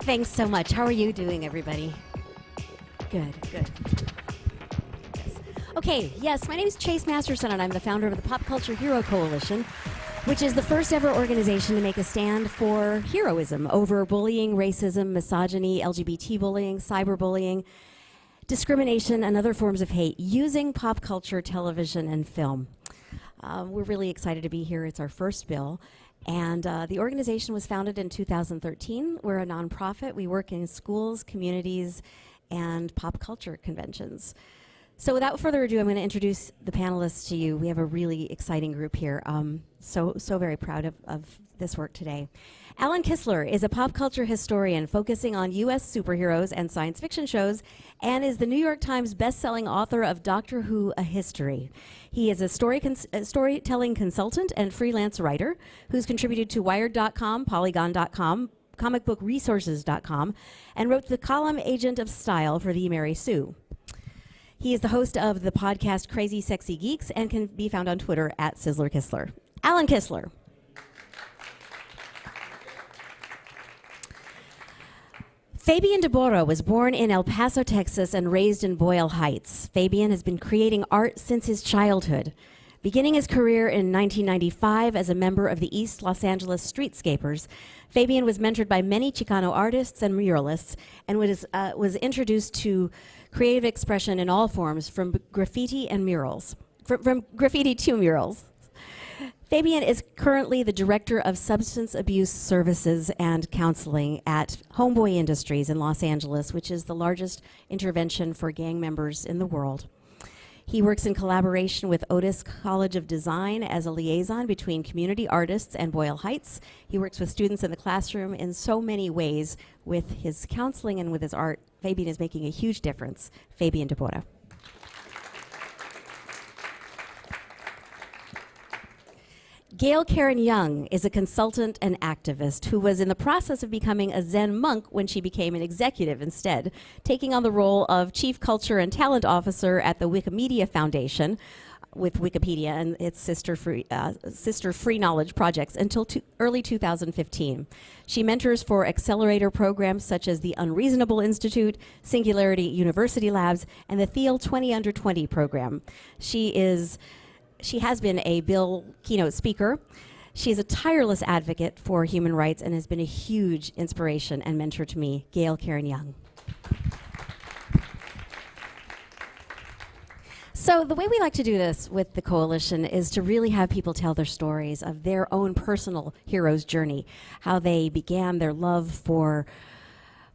Thanks so much. How are you doing, everybody? Good, good. Yes. Okay, yes, my name is Chase Masterson, and I'm the founder of the Pop Culture Hero Coalition, which is the first ever organization to make a stand for heroism over bullying, racism, misogyny, LGBT bullying, cyberbullying, discrimination, and other forms of hate using pop culture, television, and film. We're really excited to be here. It's our first bill. And the organization was founded in 2013. We're a nonprofit. We work in schools, communities, and pop culture conventions. So without further ado, I'm going to introduce the panelists to you. We have a really exciting group here. So very proud of this work today. Alan Kistler is a pop culture historian focusing on U.S. superheroes and science fiction shows, and is the New York Times best-selling author of Doctor Who: A History. He is a storytelling consultant and freelance writer who's contributed to Wired.com, Polygon.com, comicbookresources.com, and wrote the column Agent of Style for the Mary Sue. He is the host of the podcast Crazy Sexy Geeks and can be found on Twitter at Sizzler Kistler. Alan Kistler. Fabian Debora was born in El Paso, Texas, and raised in Boyle Heights. Fabian has been creating art since his childhood, beginning his career in 1995 as a member of the East Los Angeles Streetscapers. Fabian was mentored by many Chicano artists and muralists, and was introduced to creative expression in all forms, from graffiti and murals, from graffiti to murals. Fabian is currently the Director of Substance Abuse Services and Counseling at Homeboy Industries in Los Angeles, which is the largest intervention for gang members in the world. He works in collaboration with Otis College of Design as a liaison between community artists and Boyle Heights. He works with students in the classroom in so many ways. With his counseling and with his art, Fabian is making a huge difference. Fabian Debora. Gayle Karen Young is a consultant and activist who was in the process of becoming a Zen monk when she became an executive instead, taking on the role of Chief Culture and Talent Officer at the Wikimedia Foundation with Wikipedia and its sister free knowledge projects until early 2015. She mentors for accelerator programs such as the Unreasonable Institute, Singularity University Labs, and the Thiel 20 Under 20 program. She has been a Bill keynote speaker. She is a tireless advocate for human rights and has been a huge inspiration and mentor to me. Gayle Karen Young. So the way we like to do this with the coalition is to really have people tell their stories of their own personal hero's journey, how they began their love for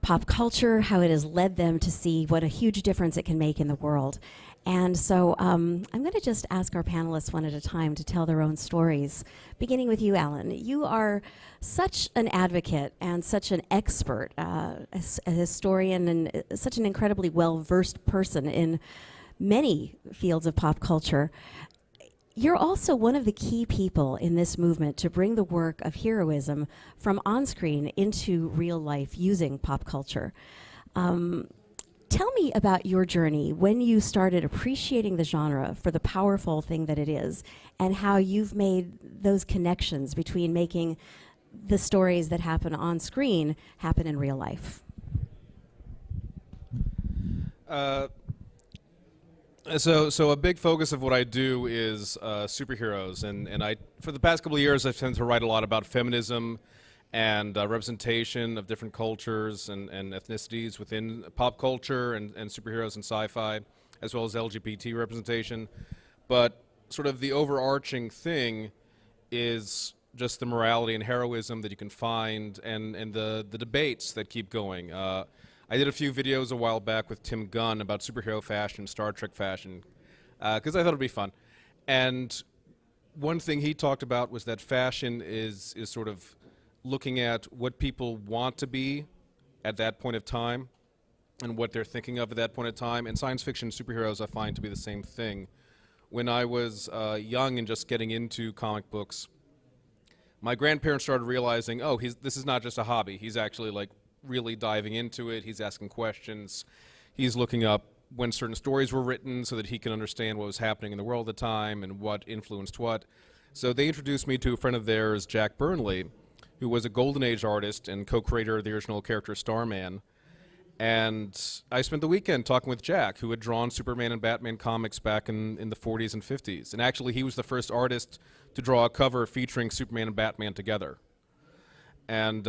pop culture, how it has led them to see what a huge difference it can make in the world. And so I'm going to just ask our panelists one at a time to tell their own stories, beginning with you, Alan. You are such an advocate and such an expert, a historian, and such an incredibly well-versed person in many fields of pop culture. You're also one of the key people in this movement to bring the work of heroism from on-screen into real life using pop culture. Tell me about your journey when you started appreciating the genre for the powerful thing that it is, and how you've made those connections between making the stories that happen on screen happen in real life. So a big focus of what I do is superheroes, and I, for the past couple of years, I've tended to write a lot about feminism and representation of different cultures and ethnicities within pop culture and superheroes and sci-fi, as well as LGBT representation. But sort of the overarching thing is just the morality and heroism that you can find, and the debates that keep going. I did a few videos a while back with Tim Gunn about superhero fashion, Star Trek fashion, because I thought it'd be fun. And one thing he talked about was that fashion is sort of looking at what people want to be at that point of time and what they're thinking of at that point of time. And science fiction superheroes I find to be the same thing. When I was young and just getting into comic books, my grandparents started realizing, oh, this is not just a hobby. He's actually like really diving into it. He's asking questions. He's looking up when certain stories were written so that he can understand what was happening in the world at the time and what influenced what. So they introduced me to a friend of theirs, Jack Burnley, who was a Golden Age artist and co-creator of the original character Starman. And I spent the weekend talking with Jack, who had drawn Superman and Batman comics back in the 40s and 50s. And actually, he was the first artist to draw a cover featuring Superman and Batman together. And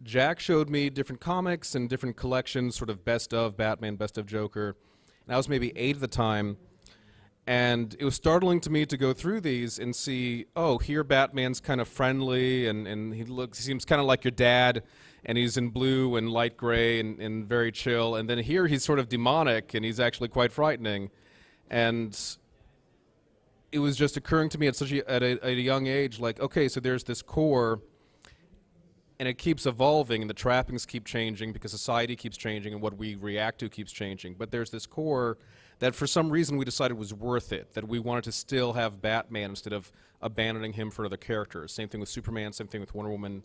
Jack showed me different comics and different collections, sort of best of Batman, best of Joker. And I was maybe 8 at the time. And it was startling to me to go through these and see, oh, here Batman's kind of friendly, and he seems kind of like your dad, and he's in blue and light gray and very chill. And then here he's sort of demonic, and he's actually quite frightening. And it was just occurring to me at a young age, like, okay, so there's this core, and it keeps evolving, and the trappings keep changing because society keeps changing and what we react to keeps changing. But there's this core that for some reason we decided was worth it, that we wanted to still have Batman instead of abandoning him for other characters. Same thing with Superman, same thing with Wonder Woman,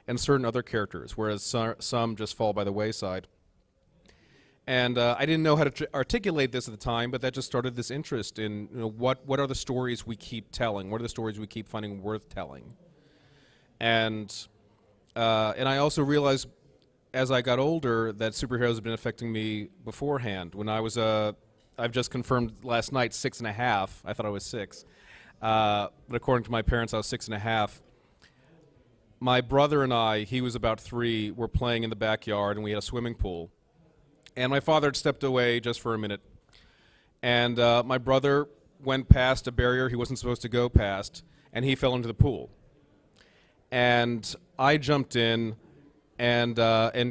and certain other characters, whereas some just fall by the wayside. And I didn't know how to articulate this at the time, but that just started this interest in, you know, what are the stories we keep telling? What are the stories we keep finding worth telling? And I also realized as I got older that superheroes have been affecting me beforehand. When I was I've just confirmed last night 6.5. I thought I was 6. But according to my parents, I was 6.5. My brother and I, he was about 3, were playing in the backyard, and we had a swimming pool. And my father had stepped away just for a minute. And my brother went past a barrier he wasn't supposed to go past, and he fell into the pool. And I jumped in and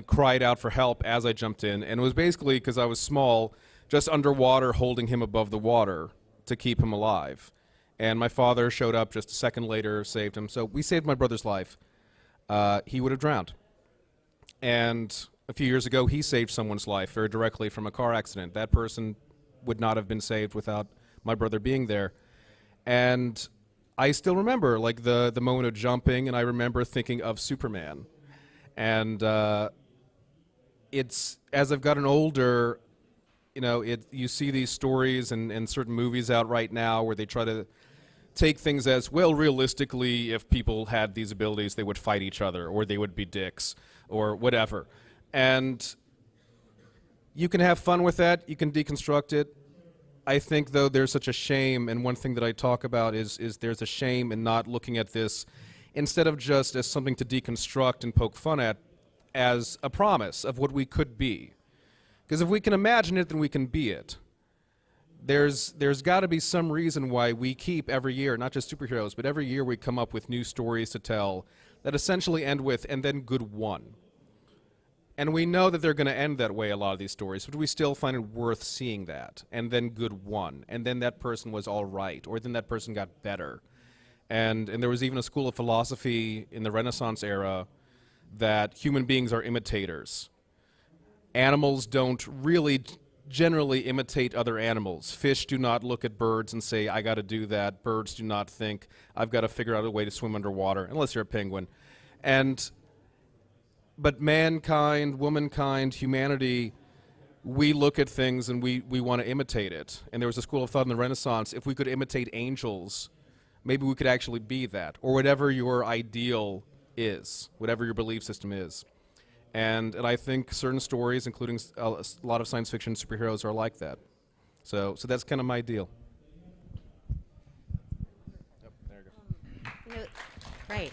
cried out for help as I jumped in. And it was basically because I was small, just underwater, holding him above the water to keep him alive. And my father showed up just a second later, saved him. So we saved my brother's life. He would have drowned. And a few years ago, he saved someone's life very directly from a car accident. That person would not have been saved without my brother being there. And I still remember, like, the moment of jumping, and I remember thinking of Superman. And it's, as I've gotten older, you know, you see these stories and certain movies out right now where they try to take things as, well, realistically, if people had these abilities, they would fight each other, or they would be dicks, or whatever. And you can have fun with that, you can deconstruct it. I think, though, there's such a shame, and one thing that I talk about is there's a shame in not looking at this, instead of just as something to deconstruct and poke fun at, as a promise of what we could be. Because if we can imagine it, then we can be it. There's got to be some reason why we keep every year, not just superheroes, but every year we come up with new stories to tell that essentially end with, and then good one. And we know that they're going to end that way, a lot of these stories, but we still find it worth seeing that, and then good one, and then that person was all right, or then that person got better. And there was even a school of philosophy in the Renaissance era that human beings are imitators. Animals don't really generally imitate other animals. Fish do not look at birds and say, I got to do that. Birds do not think, I've got to figure out a way to swim underwater, unless you're a penguin. But mankind, womankind, humanity, we look at things and we want to imitate it. And there was a school of thought in the Renaissance, if we could imitate angels, maybe we could actually be that, or whatever your ideal is, whatever your belief system is. And I think certain stories, including a lot of science fiction superheroes, are like that. So that's kind of my deal. Yep, there you go. Right.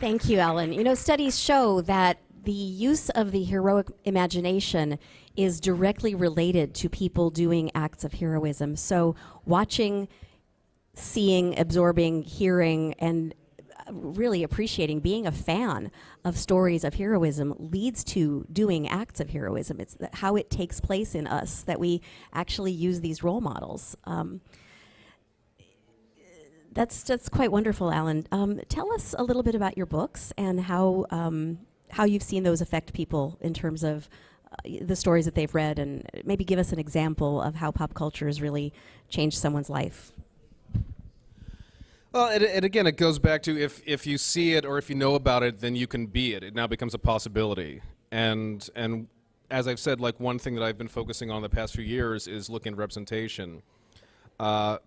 Thank you, Alan. You know, studies show that the use of the heroic imagination is directly related to people doing acts of heroism. So watching, seeing, absorbing, hearing, and really appreciating, being a fan of stories of heroism leads to doing acts of heroism. It's how it takes place in us that we actually use these role models. That's quite wonderful, Alan. Tell us a little bit about your books and how you've seen those affect people in terms of the stories that they've read, and maybe give us an example of how pop culture has really changed someone's life. Well, and again, it goes back to if you see it or if you know about it, then you can be it. It now becomes a possibility. And as I've said, like, one thing that I've been focusing on the past few years is looking at representation.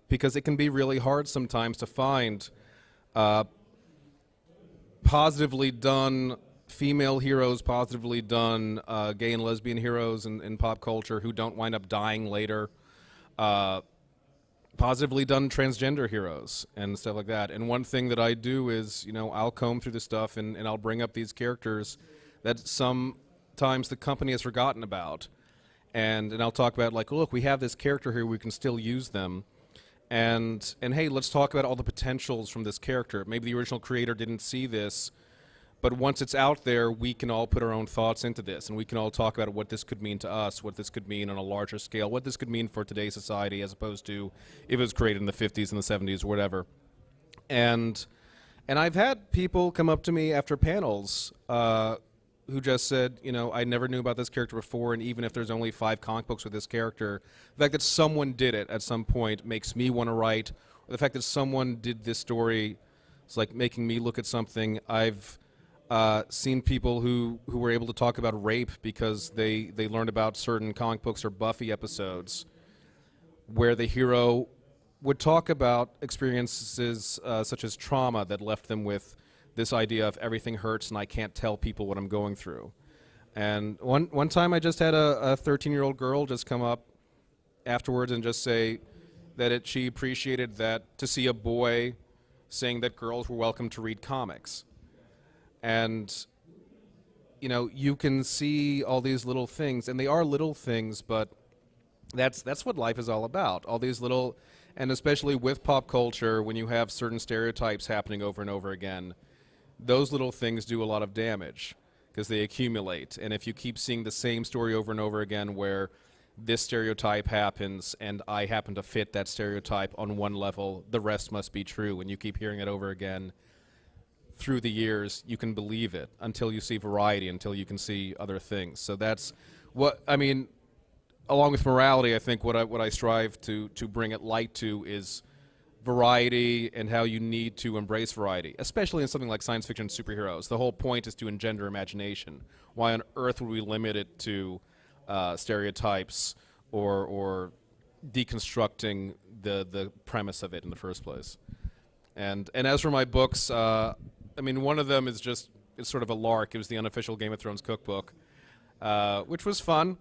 Because it can be really hard sometimes to find positively done female heroes, positively done gay and lesbian heroes in pop culture who don't wind up dying later, positively done transgender heroes and stuff like that. And one thing that I do is, I'll comb through the stuff and I'll bring up these characters that sometimes the company has forgotten about. And I'll talk about, like, look, we have this character here, we can still use them. And hey, let's talk about all the potentials from this character. Maybe the original creator didn't see this, but once it's out there, we can all put our own thoughts into this, and we can all talk about what this could mean to us, what this could mean on a larger scale, what this could mean for today's society as opposed to if it was created in the 50s and the 70s or whatever. And I've had people come up to me after panels who just said, I never knew about this character before, and even if there's only 5 comic books with this character, the fact that someone did it at some point makes me want to write, or the fact that someone did this story is like making me look at something. I've seen people who were able to talk about rape because they learned about certain comic books or Buffy episodes where the hero would talk about experiences such as trauma that left them with this idea of everything hurts and I can't tell people what I'm going through. And one time I just had a 13-year-old girl just come up afterwards and just say that she appreciated that to see a boy saying that girls were welcome to read comics. And you can see all these little things, and they are little things, but that's what life is all about. All these little, and especially with pop culture, when you have certain stereotypes happening over and over again, those little things do a lot of damage because they accumulate. And if you keep seeing the same story over and over again where this stereotype happens and I happen to fit that stereotype on one level, the rest must be true, and you keep hearing it over again through the years, you can believe it until you see variety, until you can see other things. So that's what, along with morality, I think what I strive to bring it light to is variety and how you need to embrace variety, especially in something like science fiction and superheroes. The whole point is to engender imagination. Why on earth would we limit it to stereotypes or deconstructing the premise of it in the first place? And as for my books, one of them is it's sort of a lark. It was the unofficial Game of Thrones cookbook, which was fun,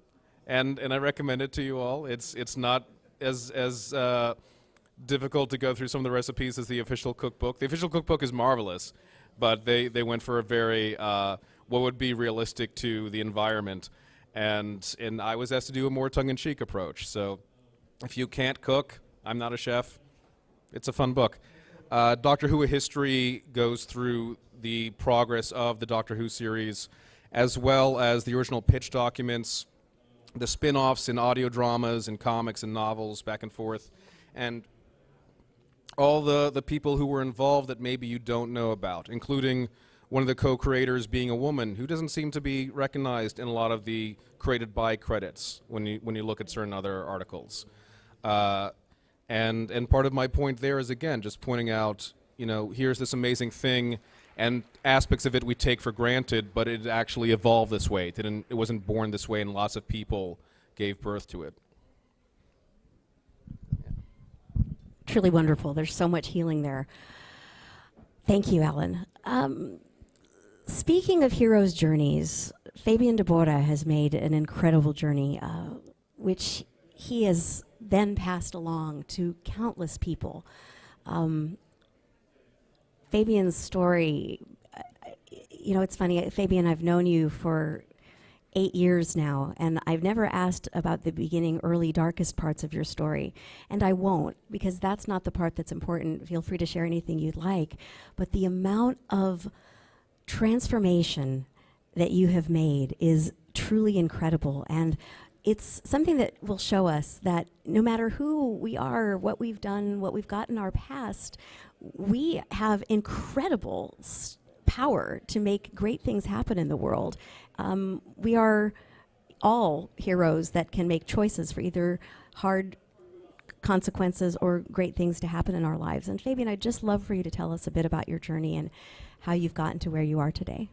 and I recommend it to you all. It's not as difficult to go through some of the recipes as the official cookbook. The official cookbook is marvelous, but they went for a very what would be realistic to the environment, and I was asked to do a more tongue-in-cheek approach. So if you can't cook, I'm not a chef, it's a fun book. Doctor Who: A History goes through the progress of the Doctor Who series, as well as the original pitch documents, the spin-offs in audio dramas and comics and novels back and forth, and all the people who were involved that maybe you don't know about, including one of the co-creators being a woman who doesn't seem to be recognized in a lot of the created by credits when you look at certain other articles. And part of my point there is, again, just pointing out, here's this amazing thing, and aspects of it we take for granted, but it actually evolved this way. It wasn't born this way, and lots of people gave birth to it. Truly wonderful. There's so much healing there. Thank you, Alan. Speaking of heroes' journeys, Fabian Debora has made an incredible journey, which he has then passed along to countless people. Fabian's story, it's funny, Fabian, I've known you for 8 years now, and I've never asked about the beginning, early, darkest parts of your story. And I won't, because that's not the part that's important. Feel free to share anything you'd like. But the amount of transformation that you have made is truly incredible. And it's something that will show us that no matter who we are, what we've done, what we've got in our past, we have incredible power to make great things happen in the world. We are all heroes that can make choices for either hard consequences or great things to happen in our lives. And Fabian, I'd just love for you to tell us a bit about your journey and how you've gotten to where you are today.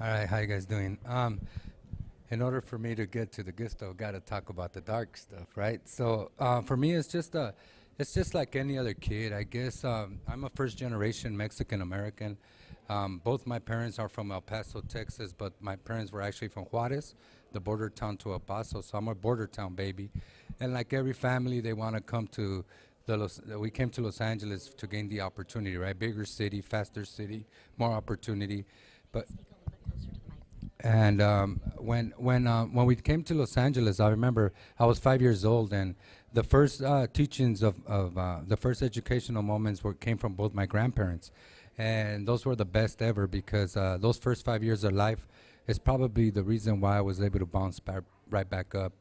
All right, how you guys doing? In order for me to get to the good stuff, got to talk about the dark stuff, right? So for me, it's just It's just like any other kid. I guess I'm a first generation Mexican American. Both my parents are from El Paso, Texas, but my parents were actually from Juarez, the border town to El Paso. So I'm a border town baby. And like every family, they want to come to we came to Los Angeles to gain the opportunity, right? Bigger city, faster city, more opportunity. But and when we came to Los Angeles, I remember I was 5 years old, and the first teachings of the first educational moments came from both my grandparents, and those were the best ever because those first 5 years of life is probably the reason why I was able to bounce right back up.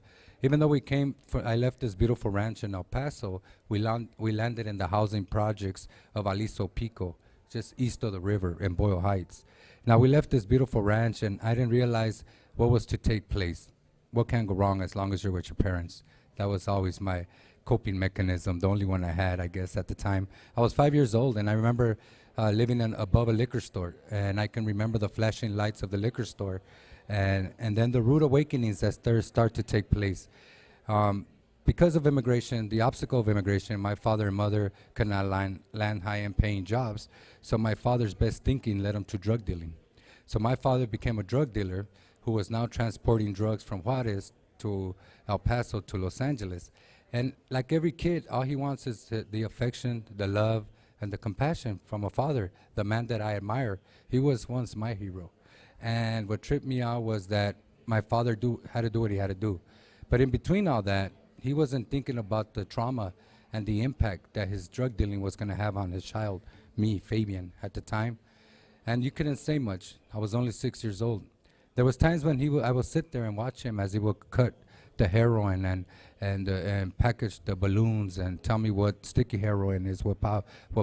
Even though I left this beautiful ranch in El Paso, we landed in the housing projects of Aliso Pico, just east of the river in Boyle Heights. Now we left this beautiful ranch, and I didn't realize what was to take place. What can go wrong as long as you're with your parents? That was always my coping mechanism, the only one I had, I guess, at the time. I was 5 years old, and I remember living above a liquor store, and I can remember the flashing lights of the liquor store, and then the rude awakenings that start to take place. Because of immigration, the obstacle of immigration, my father and mother could not land high-end paying jobs, so my father's best thinking led him to drug dealing. So my father became a drug dealer who was now transporting drugs from Juarez to El Paso to Los Angeles. And like every kid, all he wants is the affection, the love, and the compassion from a father, the man that I admire. He was once my hero. And what tripped me out was that my father had to do what he had to do. But in between all that, he wasn't thinking about the trauma and the impact that his drug dealing was going to have on his child, me, Fabian, at the time. And you couldn't say much. I was only 6 years old. There was times when I would sit there and watch him as he would cut the heroin and package the balloons and tell me what sticky heroin is, what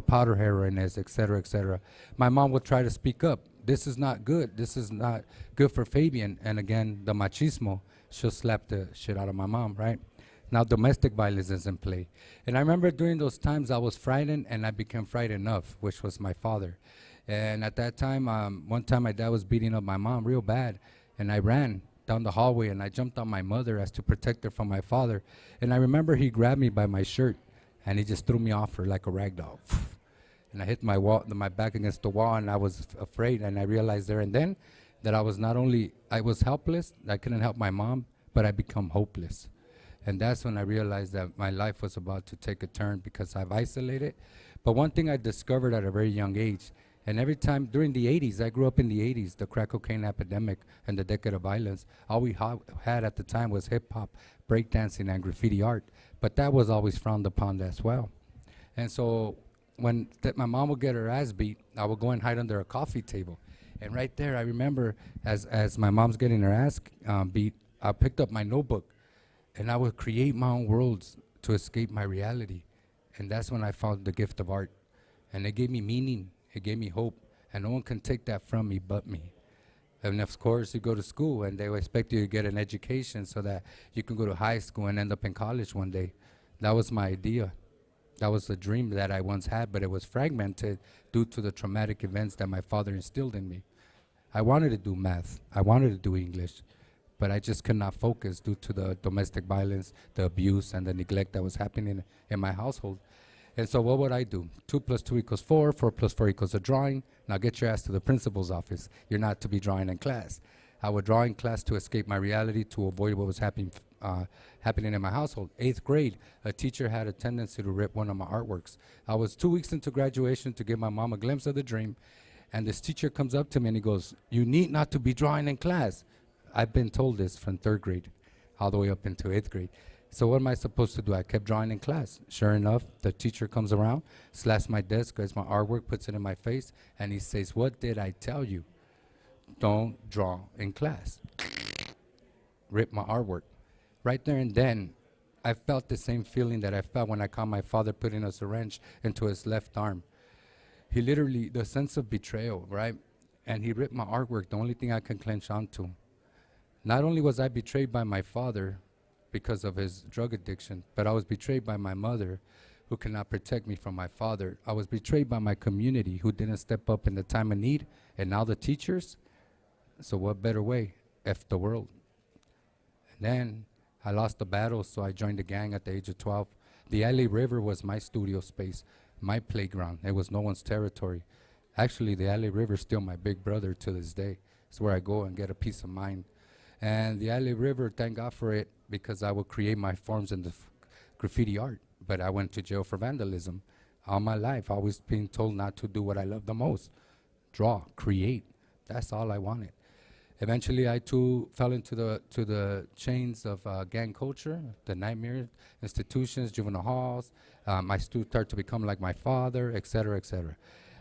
powder heroin is, et cetera, et cetera. My mom would try to speak up. This is not good. This is not good for Fabian. And again, the machismo, she'll slap the shit out of my mom, right? Now domestic violence is in play. And I remember during those times I was frightened, and I became frightened enough, which was my father. And at that time, one time my dad was beating up my mom real bad, and I ran down the hallway and I jumped on my mother as to protect her from my father. And I remember he grabbed me by my shirt and he just threw me off her like a rag doll. And I hit my back against the wall, and I was afraid, and I realized there and then that I was helpless, I couldn't help my mom, but I become hopeless. And that's when I realized that my life was about to take a turn because I've isolated. But one thing I discovered at a very young age, and every time during the 80s, I grew up in the 80s, the crack cocaine epidemic and the decade of violence, all we had at the time was hip hop, breakdancing, and graffiti art. But that was always frowned upon as well. And so when my mom would get her ass beat, I would go and hide under a coffee table. And right there, I remember as my mom's getting her ass beat, I picked up my notebook and I would create my own worlds to escape my reality. And that's when I found the gift of art. And it gave me meaning, it gave me hope, and no one can take that from me but me. And of course, you go to school and they expect you to get an education so that you can go to high school and end up in college one day. That was my idea. That was the dream that I once had, but it was fragmented due to the traumatic events that my father instilled in me. I wanted to do math. I wanted to do English, but I just could not focus due to the domestic violence, the abuse, and the neglect that was happening in my household. And so what would I do? 2 + 2 = 4, 4 + 4 = a drawing. Now get your ass to the principal's office. You're not to be drawing in class. I would draw in class to escape my reality, to avoid what was happening in my household. 8th grade, a teacher had a tendency to rip one of my artworks. I was 2 weeks into graduation to give my mom a glimpse of the dream, and this teacher comes up to me and he goes, "You need not to be drawing in class." I've been told this from 3rd grade all the way up into 8th grade. So what am I supposed to do? I kept drawing in class. Sure enough, the teacher comes around, slaps my desk, grabs my artwork, puts it in my face, and he says, "What did I tell you? Don't draw in class." Rip my artwork. Right there and then, I felt the same feeling that I felt when I caught my father putting a syringe into his left arm. He literally, the sense of betrayal, right? And he ripped my artwork, the only thing I can clench onto. Not only was I betrayed by my father because of his drug addiction, but I was betrayed by my mother, who could not protect me from my father. I was betrayed by my community, who didn't step up in the time of need, and now the teachers. So what better way? F the world. And then I lost the battle, so I joined the gang at the age of 12. The LA River was my studio space, my playground. It was no one's territory. Actually, the LA River is still my big brother to this day. It's where I go and get a peace of mind. And the LA River, thank God for it, because I would create my forms in the graffiti art. But I went to jail for vandalism all my life, always being told not to do what I love the most. Draw, create. That's all I wanted. Eventually, I too fell into the chains of gang culture, the nightmare institutions, juvenile halls. I started to become like my father, et cetera, et cetera.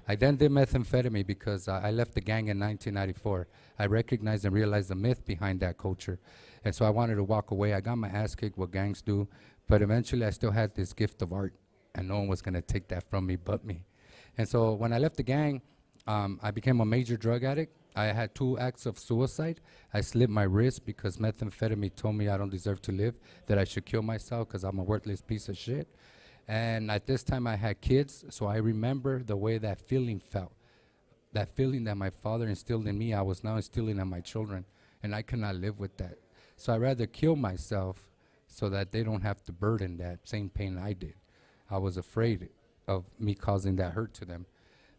I then did methamphetamine because I left the gang in 1994. I recognized and realized the myth behind that culture. And so I wanted to walk away. I got my ass kicked, what gangs do. But eventually, I still had this gift of art. And no one was going to take that from me but me. And so when I left the gang, I became a major drug addict. I had 2 acts of suicide. I slit my wrist because methamphetamine told me I don't deserve to live, that I should kill myself because I'm a worthless piece of shit. And at this time I had kids, so I remember the way that feeling felt. That feeling that my father instilled in me, I was now instilling in my children, and I cannot live with that. So I'd rather kill myself so that they don't have to burden that same pain I did. I was afraid of me causing that hurt to them.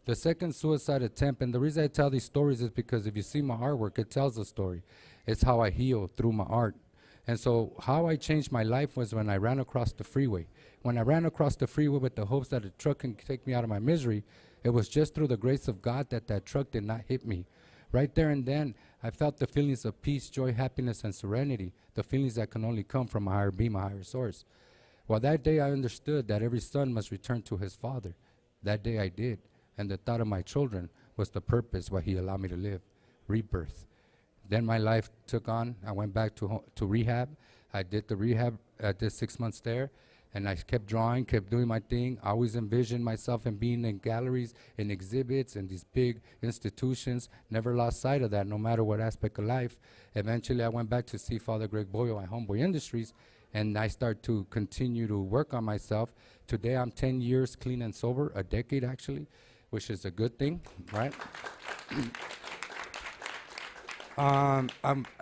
The second suicide attempt, and the reason I tell these stories is because if you see my artwork, it tells a story. It's how I heal through my art. And so how I changed my life was when I ran across the freeway. When I ran across the freeway with the hopes that a truck can take me out of my misery, it was just through the grace of God that that truck did not hit me. Right there and then, I felt the feelings of peace, joy, happiness, and serenity, the feelings that can only come from a higher being, a higher source. Well, that day I understood that every son must return to his father. That day I did. And the thought of my children was the purpose why he allowed me to live, rebirth. Then my life took on. I went back to rehab. I did the rehab. I did 6 months there. And I kept drawing, kept doing my thing. I always envisioned myself in being in galleries, in exhibits, in these big institutions. Never lost sight of that, no matter what aspect of life. Eventually, I went back to see Father Greg Boyle at Homeboy Industries, and I started to continue to work on myself. Today, I'm 10 years clean and sober, a decade actually, which is a good thing, right?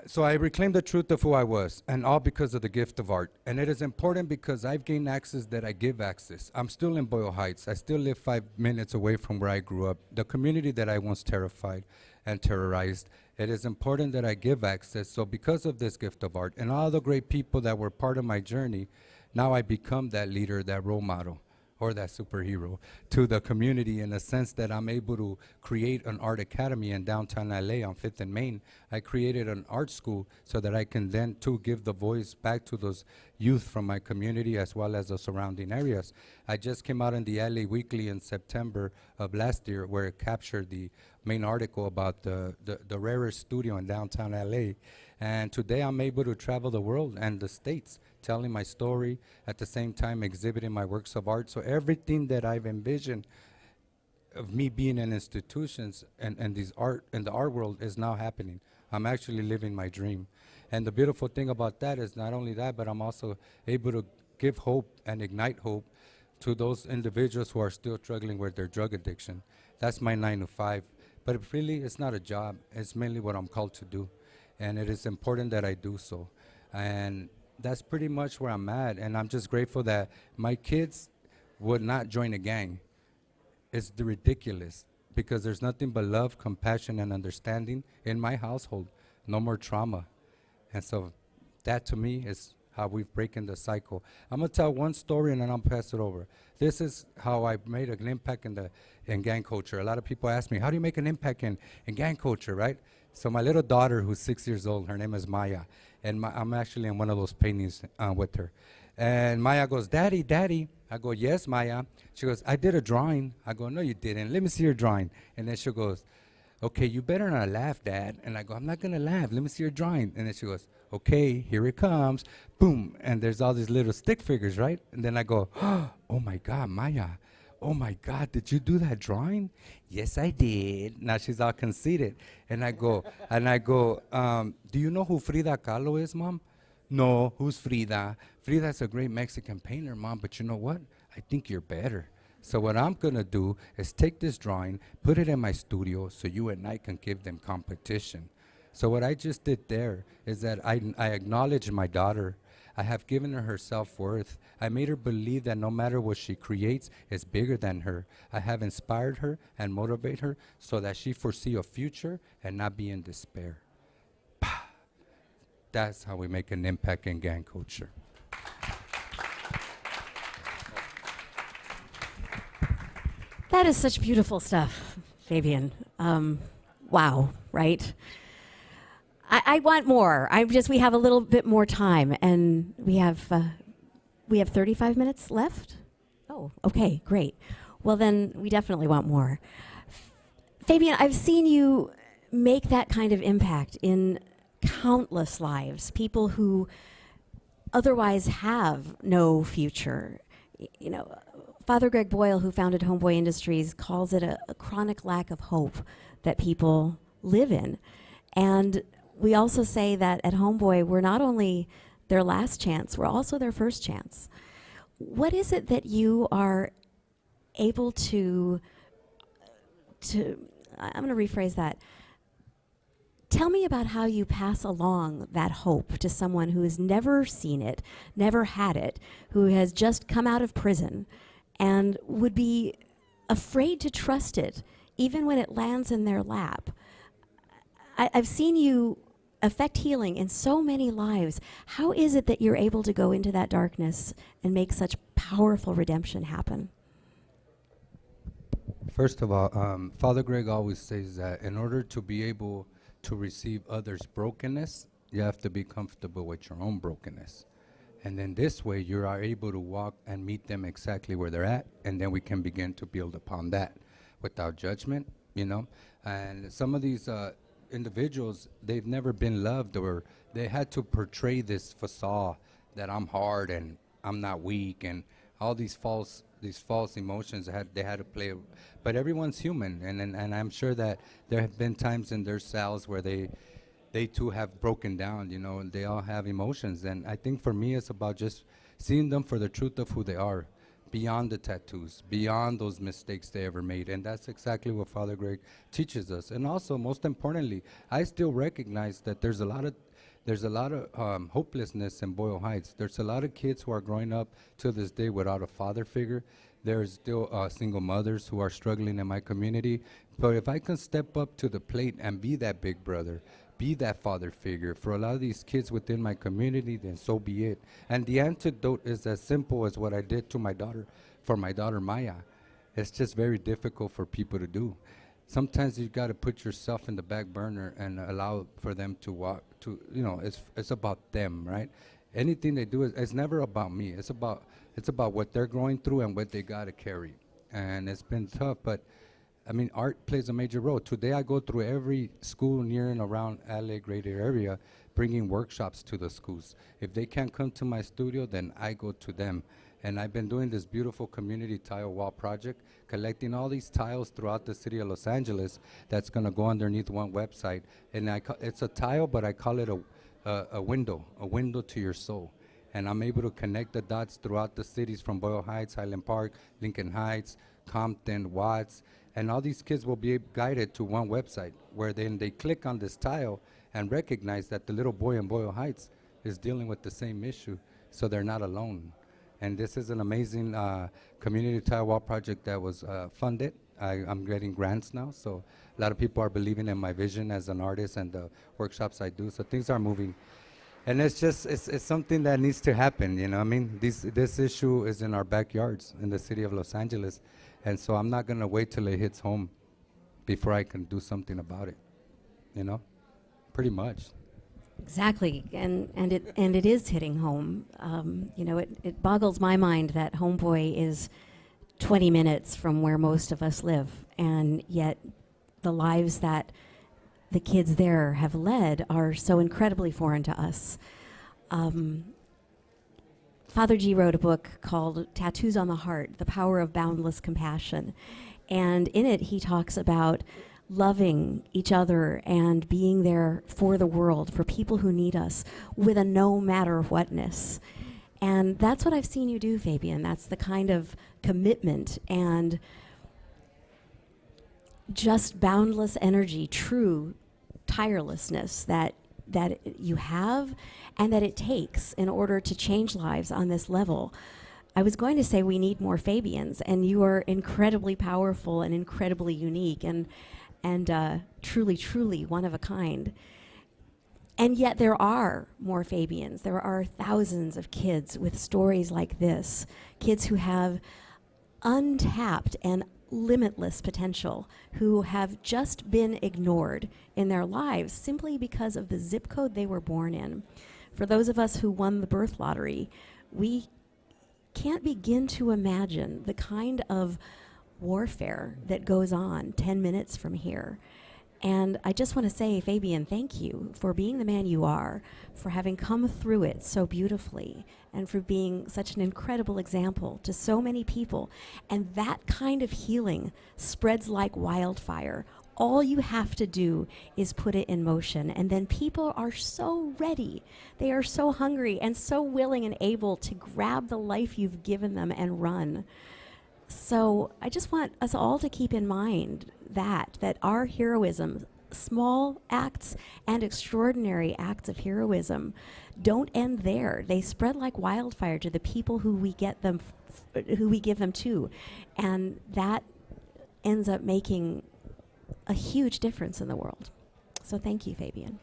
So I reclaimed the truth of who I was, and all because of the gift of art. And it is important because I've gained access that I give access. I'm still in Boyle Heights. I still live 5 minutes away from where I grew up, the community that I once terrified and terrorized. It is important that I give access. So because of this gift of art and all the great people that were part of my journey, now I become that leader, that role model, or that superhero to the community, in the sense that I'm able to create an art academy in downtown LA on 5th and Main. I created an art school so that I can then too give the voice back to those youth from my community as well as the surrounding areas. I just came out in the LA Weekly in September of last year, where it captured the main article about the rarest studio in downtown LA. And today I'm able to travel the world and the States, telling my story, at the same time exhibiting my works of art. So everything that I've envisioned of me being in institutions and these art in the art world is now happening. I'm actually living my dream. And the beautiful thing about that is not only that, but I'm also able to give hope and ignite hope to those individuals who are still struggling with their drug addiction. That's my 9 to 5. But really, it's not a job. It's mainly what I'm called to do. And it is important that I do so. And that's pretty much where I'm at. And I'm just grateful that my kids would not join a gang. It's ridiculous, because there's nothing but love, compassion, and understanding in my household. No more trauma. And so that to me is how we've broken the cycle. I'm gonna tell one story and then I'll pass it over. This is how I made an impact in gang culture. A lot of people ask me, how do you make an impact in gang culture, right? So my little daughter, who's 6 years old, her name is Maya, and I'm actually in one of those paintings with her. And Maya goes, Daddy, Daddy. I go, yes, Maya. She goes, I did a drawing. I go, no, you didn't. Let me see your drawing. And then she goes, okay, you better not laugh, Dad. And I go, I'm not going to laugh. Let me see your drawing. And then she goes, okay, here it comes. Boom. And there's all these little stick figures, right? And then I go, oh, my God, Maya. Oh, my God, did you do that drawing? Yes, I did. Now she's all conceited. And I go, do you know who Frida Kahlo is, Mom? No, who's Frida? Frida's a great Mexican painter, Mom, but you know what? I think you're better. So what I'm going to do is take this drawing, put it in my studio so you and I can give them competition. So what I just did there is that I acknowledged my daughter. I have given her her self-worth. I made her believe that no matter what she creates is bigger than her. I have inspired her and motivate her so that she foresee a future and not be in despair. That's how we make an impact in gang culture. That is such beautiful stuff, Fabian. Wow, right? I want more. We have a little bit more time, and we have 35 minutes left. Oh, okay, great. Well, then we definitely want more. Fabian, I've seen you make that kind of impact in countless lives, people who otherwise have no future. You know, Father Greg Boyle, who founded Homeboy Industries, calls it a chronic lack of hope that people live in. And we also say that at Homeboy, we're not only their last chance, we're also their first chance. What is it that you are able to I'm going to rephrase that. Tell me about how you pass along that hope to someone who has never seen it, never had it, who has just come out of prison and would be afraid to trust it, even when it lands in their lap. I've seen you affect healing in so many lives. How is it that you're able to go into that darkness and make such powerful redemption happen? First of all, Father Greg always says that in order to be able to receive others' brokenness, you have to be comfortable with your own brokenness. And then this way, you are able to walk and meet them exactly where they're at, and then we can begin to build upon that without judgment, you know. And some of these individuals, they've never been loved, or they had to portray this facade that I'm hard and I'm not weak, and all these false emotions they had to play. But everyone's human, and I'm sure that there have been times in their cells where they too have broken down, you know, and they all have emotions. And I think for me, it's about just seeing them for the truth of who they are, beyond the tattoos, beyond those mistakes they ever made. And that's exactly what Father Greg teaches us. And also, most importantly, I still recognize that there's a lot of hopelessness in Boyle Heights. There's a lot of kids who are growing up to this day without a father figure. There's still single mothers who are struggling in my community. But if I can step up to the plate and be that big brother, be that father figure for a lot of these kids within my community, then so be it. And the antidote is as simple as what I did to my daughter, for my daughter Maya. It's just very difficult for people to do. Sometimes you got to put yourself in the back burner and allow for them to walk to, you know, it's about them, right? Anything they do, it's never about me. It's about what they're going through and what they got to carry. And it's been tough, but I mean, art plays a major role. Today I go through every school near and around LA greater area, bringing workshops to the schools. If they can't come to my studio, then I go to them. And I've been doing this beautiful community tile wall project, collecting all these tiles throughout the city of Los Angeles that's going to go underneath one website. And it's a tile, but I call it a window to your soul. And I'm able to connect the dots throughout the cities from Boyle Heights, Highland Park, Lincoln Heights, Compton, Watts. And all these kids will be guided to one website where then they click on this tile and recognize that the little boy in Boyle Heights is dealing with the same issue, so they're not alone. And this is an amazing community tile wall project that was funded. I'm getting grants now, so a lot of people are believing in my vision as an artist and the workshops I do, so things are moving. And it's just, it's something that needs to happen, you know. I mean, this issue is in our backyards in the city of Los Angeles, and so I'm not gonna wait till it hits home before I can do something about it, you know, pretty much. Exactly, and it is hitting home. You know, it boggles my mind that Homeboy is 20 minutes from where most of us live, and yet the lives that the kids there have led are so incredibly foreign to us. Father G wrote a book called Tattoos on the Heart, The Power of Boundless Compassion. And in it, he talks about loving each other and being there for the world, for people who need us, with a no matter whatness. And that's what I've seen you do, Fabian. That's the kind of commitment and just boundless energy, true tirelessness that that you have and that it takes in order to change lives on this level. I was going to say we need more Fabians, and you are incredibly powerful and incredibly unique and truly, truly one of a kind. And yet there are more Fabians. There are thousands of kids with stories like this, kids who have untapped and limitless potential, who have just been ignored in their lives simply because of the zip code they were born in. For those of us who won the birth lottery, we can't begin to imagine the kind of warfare that goes on 10 minutes from here. And I just want to say, Fabian, thank you for being the man you are, for having come through it so beautifully, and for being such an incredible example to so many people. And that kind of healing spreads like wildfire. All you have to do is put it in motion, and then people are so ready. They are so hungry and so willing and able to grab the life you've given them and run. So I just want us all to keep in mind that our heroism, small acts and extraordinary acts of heroism, don't end there. They spread like wildfire to the people who we give them to, and that ends up making a huge difference in the world. So thank you, Fabian.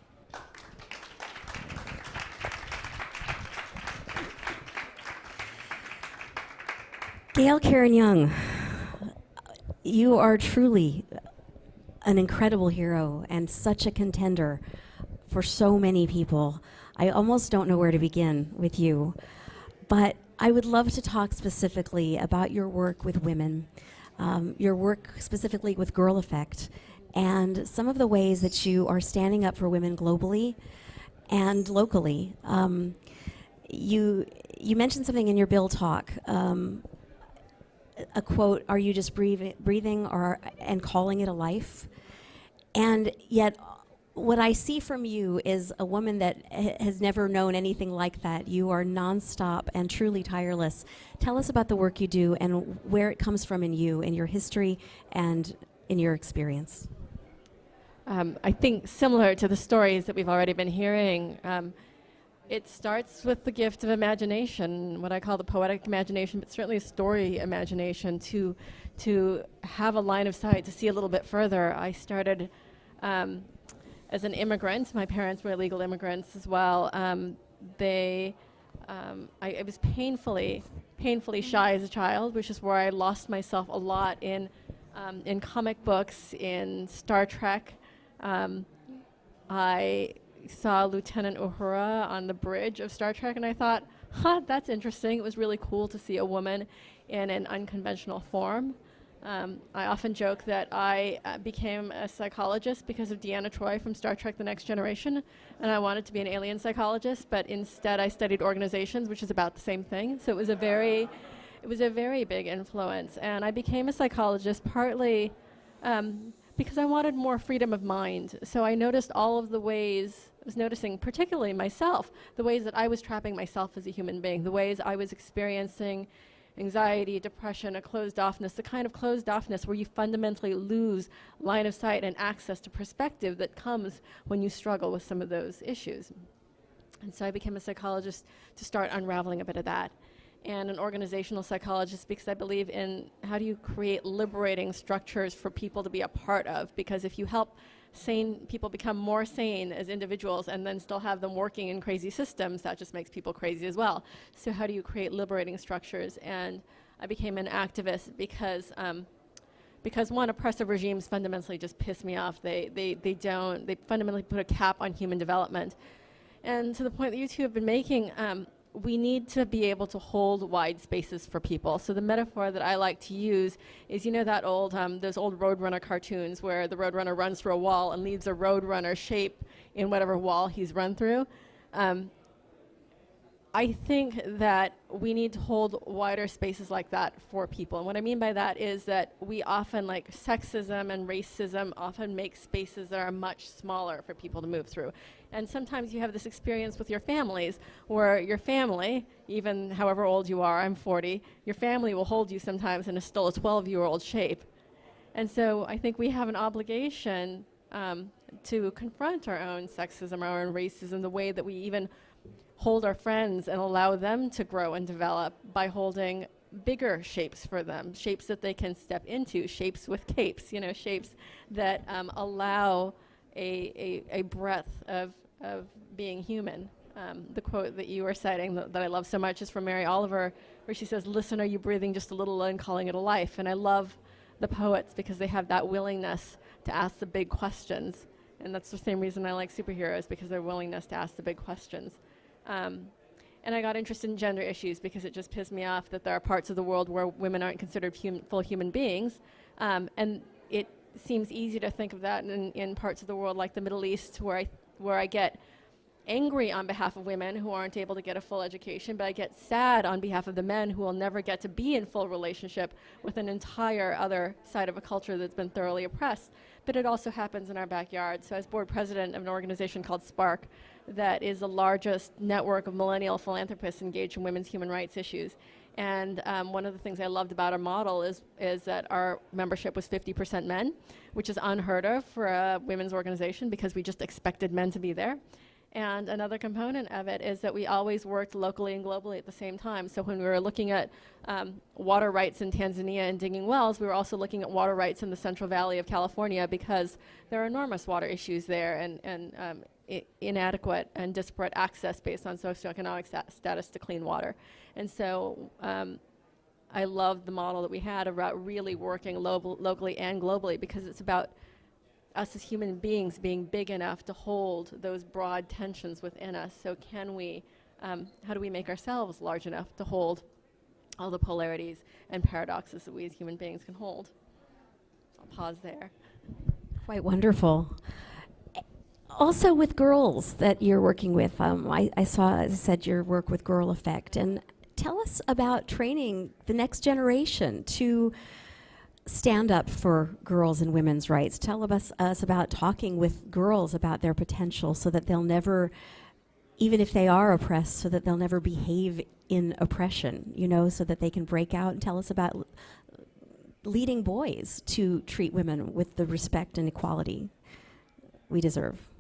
Gayle Karen Young, you are truly an incredible hero and such a contender for so many people. I almost don't know where to begin with you, but I would love to talk specifically about your work with women, your work specifically with Girl Effect, and some of the ways that you are standing up for women globally and locally. You mentioned something in your Bill talk, a quote, "Are you just breathing and calling it a life?" And yet, what I see from you is a woman that has never known anything like that. You are nonstop and truly tireless. Tell us about the work you do and where it comes from in you, in your history, and in your experience. I think similar to the stories that we've already been hearing, it starts with the gift of imagination, what I call the poetic imagination, but certainly a story imagination, to have a line of sight, to see a little bit further. I started as an immigrant. My parents were illegal immigrants as well. I was painfully shy as a child, which is where I lost myself a lot in comic books, in Star Trek. I saw Lieutenant Uhura on the bridge of Star Trek, and I thought, that's interesting. It was really cool to see a woman in an unconventional form. I often joke that I became a psychologist because of Deanna Troi from Star Trek The Next Generation, and I wanted to be an alien psychologist, but instead I studied organizations, which is about the same thing. So it was a very big influence, and I became a psychologist partly because I wanted more freedom of mind. So I noticed all of the ways, I was noticing particularly myself, the ways that I was trapping myself as a human being, the ways I was experiencing anxiety, depression, a closed-offness, the kind of closed-offness where you fundamentally lose line of sight and access to perspective that comes when you struggle with some of those issues. And so I became a psychologist to start unraveling a bit of that, and an organizational psychologist because I believe in how do you create liberating structures for people to be a part of, because if you help sane people become more sane as individuals and then still have them working in crazy systems, that just makes people crazy as well. So how do you create liberating structures? And I became an activist because one, oppressive regimes fundamentally just piss me off. They fundamentally put a cap on human development. And to the point that you two have been making, we need to be able to hold wide spaces for people. So the metaphor that I like to use is, you know, that old, those old Roadrunner cartoons where the Roadrunner runs through a wall and leaves a Roadrunner shape in whatever wall he's run through. I think that we need to hold wider spaces like that for people. And what I mean by that is that we often, like sexism and racism, often make spaces that are much smaller for people to move through. And sometimes you have this experience with your families where your family, even however old you are, I'm 40, your family will hold you sometimes in still a 12-year-old shape. And so I think we have an obligation to confront our own sexism, our own racism, the way that we even hold our friends and allow them to grow and develop by holding bigger shapes for them, shapes that they can step into, shapes with capes, shapes that allow a breadth of being human. The quote that you were citing that I love so much is from Mary Oliver, where she says, "Listen, are you breathing just a little and calling it a life?" And I love the poets because they have that willingness to ask the big questions. And that's the same reason I like superheroes, because their willingness to ask the big questions. And I got interested in gender issues because it just pissed me off that there are parts of the world where women aren't considered full human beings. And it seems easy to think of that in parts of the world like the Middle East, where I get angry on behalf of women who aren't able to get a full education, but I get sad on behalf of the men who will never get to be in full relationship with an entire other side of a culture that's been thoroughly oppressed. But it also happens in our backyard. So as board president of an organization called Spark, that is the largest network of millennial philanthropists engaged in women's human rights issues. And one of the things I loved about our model is that our membership was 50% men, which is unheard of for a women's organization because we just expected men to be there. And another component of it is that we always worked locally and globally at the same time. So when we were looking at water rights in Tanzania and digging wells, we were also looking at water rights in the Central Valley of California because there are enormous water issues there and inadequate and disparate access based on socioeconomic status to clean water. And so I love the model that we had about really working locally and globally, because it's about us as human beings being big enough to hold those broad tensions within us. So can we, how do we make ourselves large enough to hold all the polarities and paradoxes that we as human beings can hold? So I'll pause there. Quite wonderful. Also with girls that you're working with, I saw, as I said, your work with Girl Effect. And tell us about training the next generation to stand up for girls and women's rights. Tell us about talking with girls about their potential so that they'll never, even if they are oppressed, so that they'll never behave in oppression, so that they can break out. And tell us about leading boys to treat women with the respect and equality we deserve.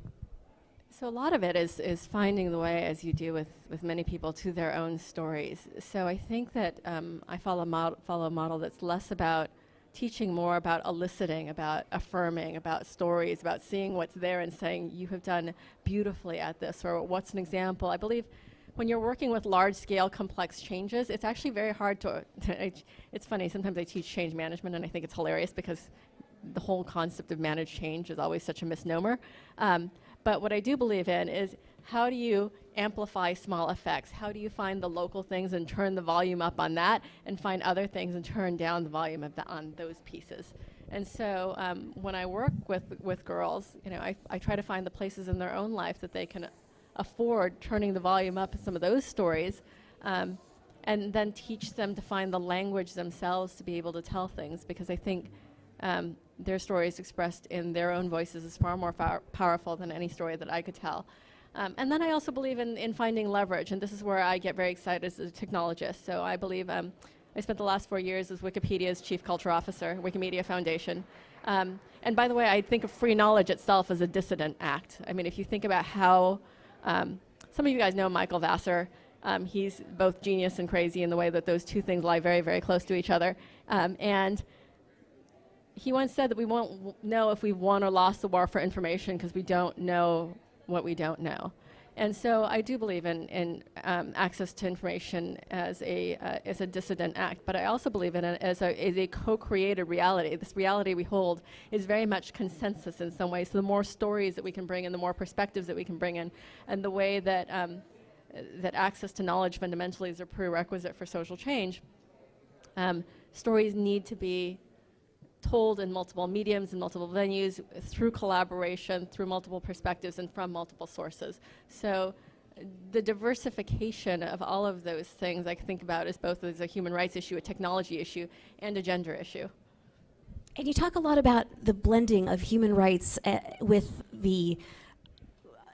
So a lot of it is finding the way, as you do with many people, to their own stories. So I think that I follow a model that's less about teaching, more about eliciting, about affirming, about stories, about seeing what's there and saying, you have done beautifully at this, or what's an example. I believe when you're working with large-scale, complex changes, it's actually very hard to it's funny, sometimes I teach change management, and I think it's hilarious because the whole concept of managed change is always such a misnomer. But what I do believe in is, how do you amplify small effects? How do you find the local things and turn the volume up on that, and find other things and turn down the volume on those pieces? And so when I work with girls, I try to find the places in their own life that they can afford turning the volume up in some of those stories, and then teach them to find the language themselves to be able to tell things, because I think their stories expressed in their own voices is far more powerful than any story that I could tell. And then I also believe in finding leverage, and this is where I get very excited as a technologist. So I believe I spent the last 4 years as Wikipedia's Chief Culture Officer, Wikimedia Foundation. And by the way, I think of free knowledge itself as a dissident act. I mean, if you think about how, some of you guys know Michael Vassar. He's both genius and crazy in the way that those two things lie very, very close to each other. And he once said that we won't know if we've won or lost the war for information because we don't know what we don't know. And so I do believe in access to information as a dissident act, but I also believe in it as a co-created reality. This reality we hold is very much consensus in some ways. So the more stories that we can bring in, the more perspectives that we can bring in, and the way that that access to knowledge fundamentally is a prerequisite for social change, stories need to be told in multiple mediums and multiple venues, through collaboration, through multiple perspectives, and from multiple sources. So the diversification of all of those things I think about as both as a human rights issue, a technology issue, and a gender issue. And you talk a lot about the blending of human rights with the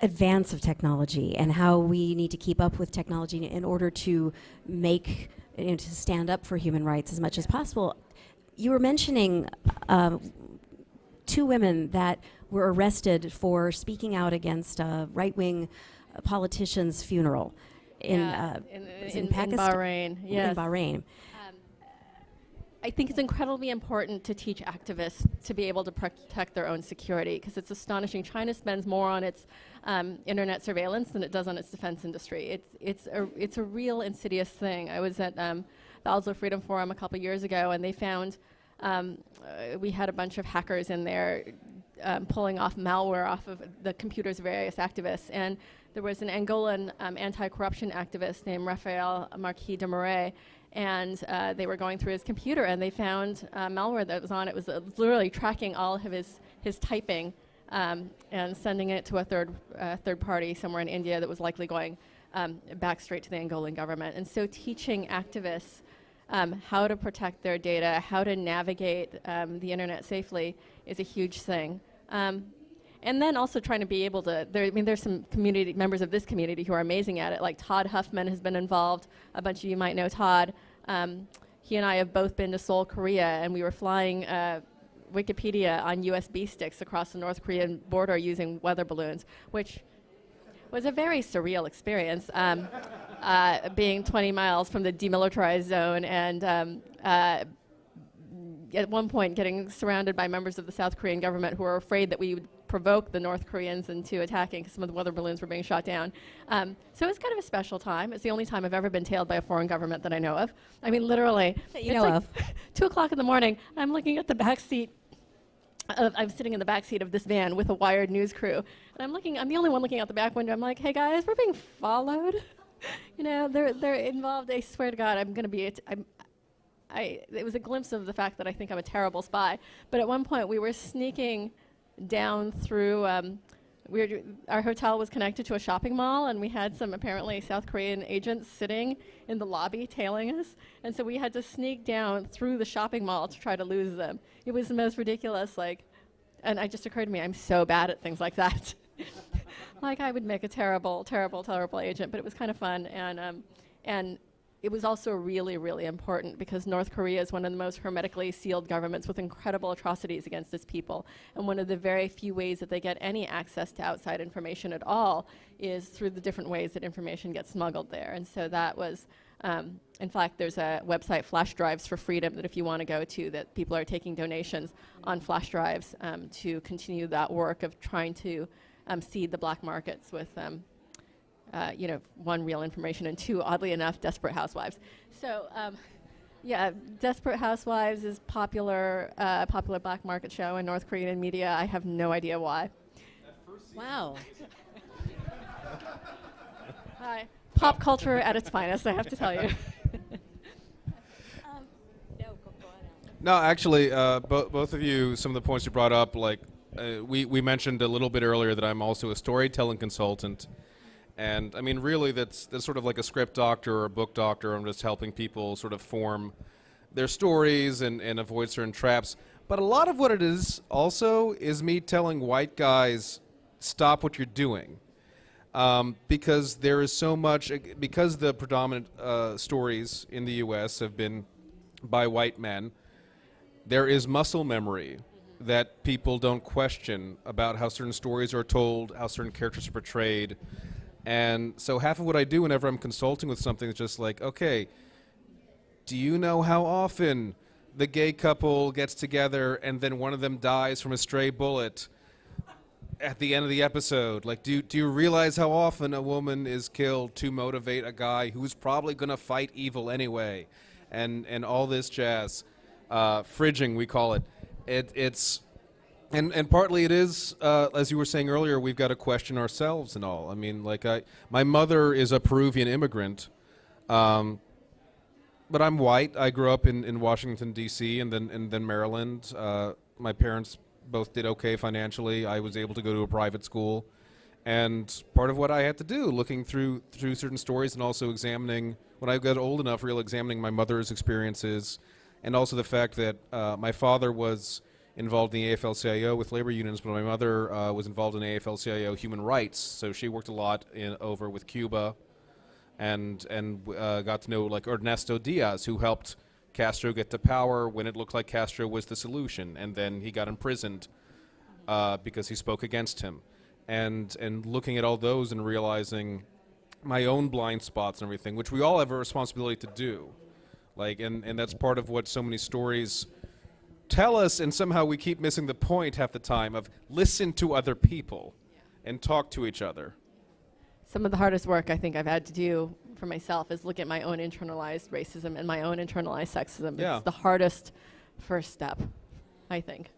advance of technology, and how we need to keep up with technology in order to make, to stand up for human rights as much as possible. You were mentioning 2 2 women that were arrested for speaking out against a right-wing politician's funeral in Pakistan, Bahrain. Yes. In Bahrain. I think it's incredibly important to teach activists to be able to protect their own security, because it's astonishing. China spends more on its internet surveillance than it does on its defense industry. It's a real insidious thing. I was at the Oslo Freedom Forum a couple years ago, and they found we had a bunch of hackers in there pulling off malware off of the computers of various activists. And there was an Angolan anti-corruption activist named Rafael Marquis de Moray, and they were going through his computer, and they found malware that was on it. Was literally tracking all of his typing and sending it to a third party somewhere in India that was likely going back straight to the Angolan government. And so teaching activists how to protect their data, how to navigate the internet safely is a huge thing. And then also trying to be able to, there's some community members of this community who are amazing at it, like Todd Huffman has been involved. A bunch of you might know Todd. He and I have both been to Seoul, Korea, and we were flying Wikipedia on USB sticks across the North Korean border using weather balloons, which was a very surreal experience, being 20 miles from the demilitarized zone and at one point getting surrounded by members of the South Korean government who were afraid that we would provoke the North Koreans into attacking because some of the weather balloons were being shot down. So it was kind of a special time. It's the only time I've ever been tailed by a foreign government that I know of. I mean, literally. That you know of. 2 o'clock in the morning, I'm looking at the back seat. I'm sitting in the back seat of this van with a Wired news crew, and I'm the only one looking out the back window. I'm like, hey guys, we're being followed. You know, they're involved. I swear to God, I'm going to be. It was a glimpse of the fact that I think I'm a terrible spy. But at one point, we were sneaking down through. Our hotel was connected to a shopping mall, and we had some apparently South Korean agents sitting in the lobby tailing us. And so we had to sneak down through the shopping mall to try to lose them. It was the most ridiculous, and it just occurred to me, I'm so bad at things like that. Like I would make a terrible, terrible, terrible agent, but it was kind of fun. And it was also really, really important because North Korea is one of the most hermetically sealed governments with incredible atrocities against its people. And one of the very few ways that they get any access to outside information at all is through the different ways that information gets smuggled there. And so that was, in fact, there's a website, Flash Drives for Freedom, that if you want to go to, that people are taking donations on flash drives to continue that work of trying to seed the black markets with one, real information, and 2, oddly enough, Desperate Housewives. So, Desperate Housewives is popular black market show in North Korean media. I have no idea why. Wow. Hi. Pop culture at its finest, I have to tell you. No, actually, both of you, some of the points you brought up, we mentioned a little bit earlier that I'm also a storytelling consultant. And I mean, really, that's sort of like a script doctor or a book doctor. I'm just helping people sort of form their stories and avoid certain traps. But a lot of what it is also is me telling white guys, stop what you're doing. Because there is so much, because the predominant stories in the U.S. have been by white men, there is muscle memory that people don't question about how certain stories are told, how certain characters are portrayed. And so half of what I do whenever I'm consulting with something is just like, okay, do you know how often the gay couple gets together and then one of them dies from a stray bullet at the end of the episode? Like, do you realize how often a woman is killed to motivate a guy who's probably going to fight evil anyway? And all this jazz. Fridging, we call it. And partly it is, as you were saying earlier, we've got to question ourselves and all. I mean, my mother is a Peruvian immigrant, but I'm white. I grew up in Washington, D.C. and then Maryland. My parents both did okay financially. I was able to go to a private school. And part of what I had to do, looking through certain stories and also examining, when I got old enough, really examining my mother's experiences, and also the fact that my father was involved in the AFL-CIO with labor unions, but my mother was involved in AFL-CIO human rights, so she worked a lot over with Cuba, and got to know like Ernesto Diaz, who helped Castro get to power when it looked like Castro was the solution, and then he got imprisoned because he spoke against him, and looking at all those and realizing my own blind spots and everything, which we all have a responsibility to do. Like, and that's part of what so many stories tell us, and somehow we keep missing the point half the time of listen to other people and talk to each other. Some of the hardest work I think I've had to do for myself is look at my own internalized racism and my own internalized sexism. Yeah. It's the hardest first step, I think.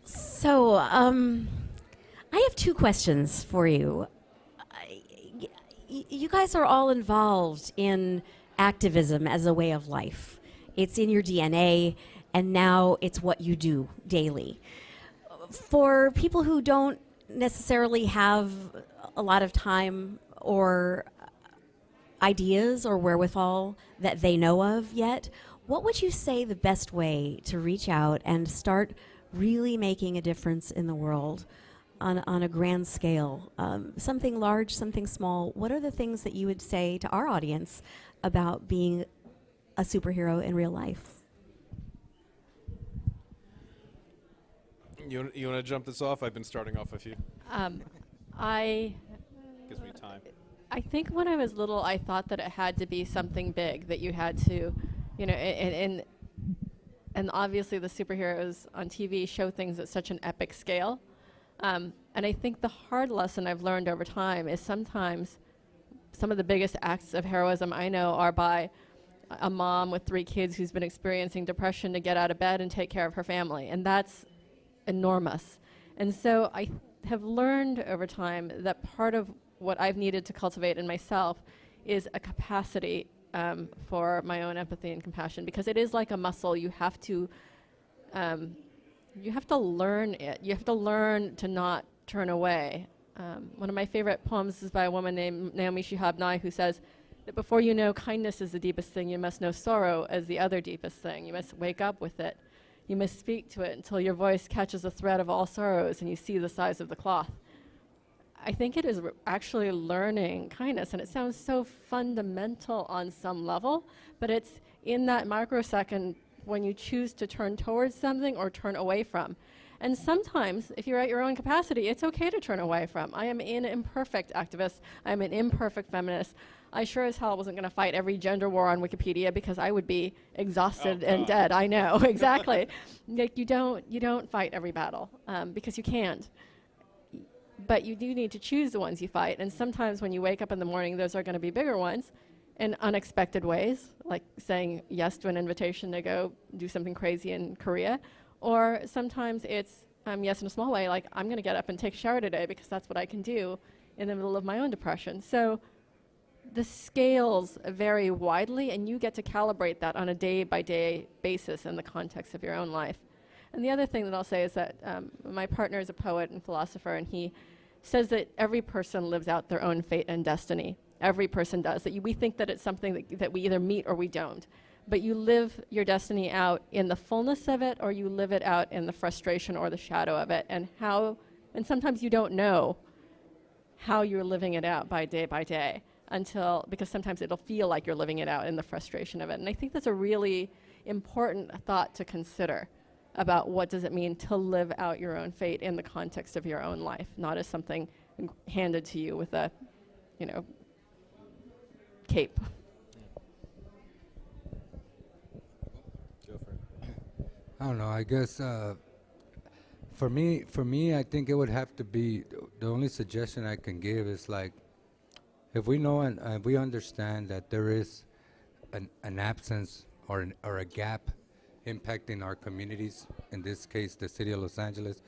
So, I have two questions for you. You guys are all involved in activism as a way of life. It's in your DNA, and now it's what you do daily. For people who don't necessarily have a lot of time or ideas or wherewithal that they know of yet, what would you say the best way to reach out and start really making a difference in the world on a grand scale? Something large, something small. What are the things that you would say to our audience about being a superhero in real life? You want to jump this off? I've been starting off with you. I Gives me time. I think when I was little, I thought that it had to be something big, that you had to, you know, and obviously the superheroes on TV show things at such an epic scale. And I think the hard lesson I've learned over time is sometimes some of the biggest acts of heroism I know are by a mom with 3 kids who's been experiencing depression to get out of bed and take care of her family. And that's enormous. And so I have learned over time that part of what I've needed to cultivate in myself is a capacity for my own empathy and compassion, because it is like a muscle. You have to learn it. You have to learn to not turn away. One of my favorite poems is by a woman named Naomi Shihab Nye, who says that before you know kindness is the deepest thing, you must know sorrow as the other deepest thing. You must wake up with it. You must speak to it until your voice catches the thread of all sorrows and you see the size of the cloth. I think it is actually learning kindness, and it sounds so fundamental on some level, but it's in that microsecond when you choose to turn towards something or turn away from. And sometimes, if you're at your own capacity, it's okay to turn away from. I am an imperfect activist. I am an imperfect feminist. I sure as hell wasn't going to fight every gender war on Wikipedia because I would be exhausted and dead. I know, exactly. Like you don't fight every battle because you can't. But you do need to choose the ones you fight. And sometimes when you wake up in the morning, those are going to be bigger ones in unexpected ways, like saying yes to an invitation to go do something crazy in Korea. Or sometimes it's yes in a small way, like I'm going to get up and take a shower today because that's what I can do in the middle of my own depression. So the scales vary widely, and you get to calibrate that on a day-by-day basis in the context of your own life. And the other thing that I'll say is that my partner is a poet and philosopher, and he says that every person lives out their own fate and destiny. Every person does. That we think that it's something that we either meet or we don't. But you live your destiny out in the fullness of it, or you live it out in the frustration or the shadow of it. And sometimes you don't know how you're living it out by day, because sometimes it'll feel like you're living it out in the frustration of it. And I think that's a really important thought to consider about what does it mean to live out your own fate in the context of your own life, not as something handed to you with a, cape. Go for it. I don't know. I guess for me, I think it would have to be the only suggestion I can give is like, if we know and we understand that there is an absence or a gap impacting our communities, in this case, the city of Los Angeles,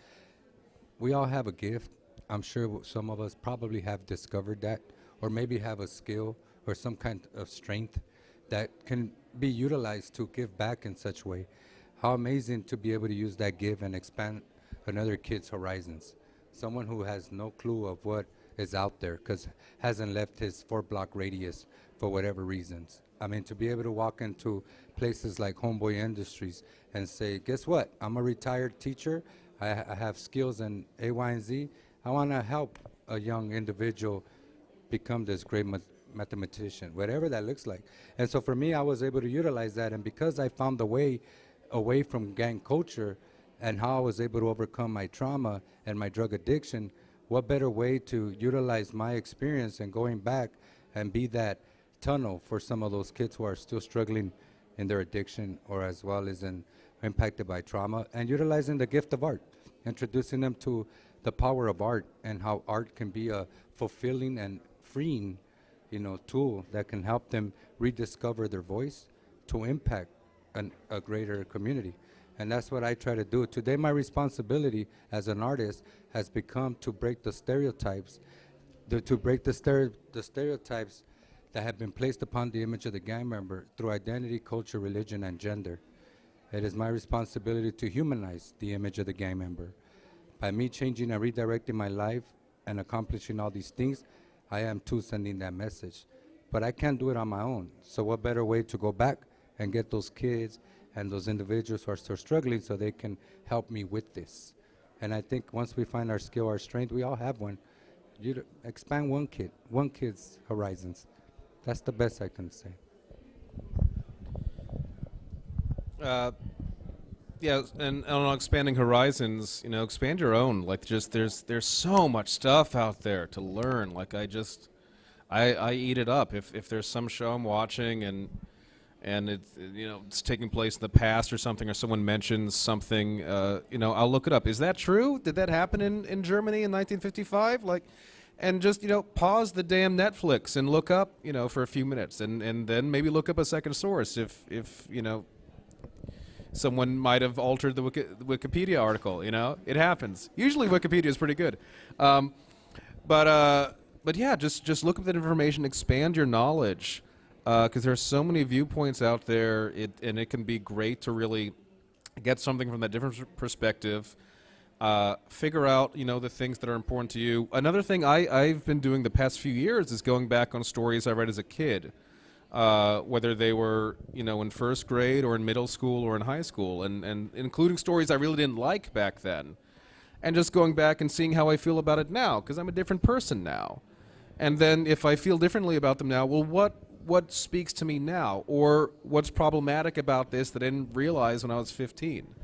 we all have a gift. I'm sure some of us probably have discovered that, or maybe have a skill or some kind of strength that can be utilized to give back in such way. How amazing to be able to use that gift and expand another kid's horizons. Someone who has no clue of what is out there because hasn't left his 4-block radius for whatever reasons. I mean, to be able to walk into places like Homeboy Industries and say, guess what? I'm a retired teacher. I have skills in A, Y, and Z. I want to help a young individual become this great mathematician, whatever that looks like. And so for me, I was able to utilize that. And because I found the way away from gang culture and how I was able to overcome my trauma and my drug addiction, what better way to utilize my experience and going back and be that tunnel for some of those kids who are still struggling in their addiction or as well as impacted by trauma, and utilizing the gift of art, introducing them to the power of art and how art can be a fulfilling and freeing, tool that can help them rediscover their voice to impact a greater community. And that's what I try to do. Today, my responsibility as an artist has become to break the stereotypes, the stereotypes that have been placed upon the image of the gang member through identity, culture, religion, and gender. It is my responsibility to humanize the image of the gang member. By me changing and redirecting my life and accomplishing all these things, I am too sending that message. But I can't do it on my own. So what better way to go back and get those kids and those individuals who are still struggling so they can help me with this. And I think once we find our skill, our strength, we all have one. You expand one kid's horizons. That's the best I can say. Yeah, and on expanding horizons, expand your own. Like, just there's so much stuff out there to learn. Like, I eat it up. If there's some show I'm watching and it's taking place in the past or something, or someone mentions something, I'll look it up. Is that true? Did that happen in Germany in 1955? And just, pause the damn Netflix and look up, for a few minutes, and then maybe look up a second source if someone might have altered the Wikipedia article. It happens. Usually Wikipedia is pretty good. But yeah, just look up that information, expand your knowledge. Because there's so many viewpoints out there, and it can be great to really get something from that different perspective. Figure out, the things that are important to you. Another thing I've been doing the past few years is going back on stories I read as a kid, whether they were, in first grade or in middle school or in high school, and including stories I really didn't like back then, and just going back and seeing how I feel about it now, because I'm a different person now. And then if I feel differently about them now, well, what speaks to me now, or what's problematic about this that I didn't realize when I was 15.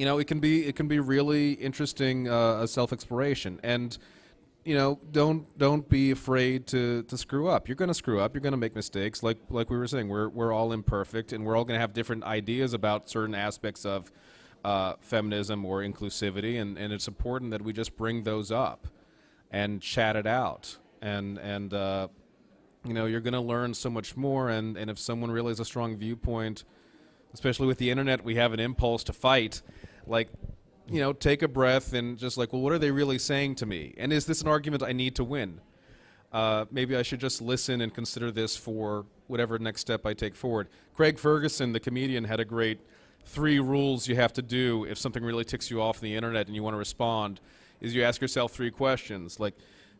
It can be really interesting self-exploration, and don't be afraid to screw up. You're going to screw up. You're going to make mistakes. Like we were saying, we're all imperfect, and we're all going to have different ideas about certain aspects of feminism or inclusivity, and it's important that we just bring those up and chat it out, and you're going to learn so much more, and if someone really has a strong viewpoint, especially with the internet, we have an impulse to fight. Take a breath and just well, what are they really saying to me? And is this an argument I need to win? Maybe I should just listen and consider this for whatever next step I take forward. Craig Ferguson, the comedian, had a great 3 rules you have to do if something really ticks you off on the internet and you want to respond, is you ask yourself 3 questions.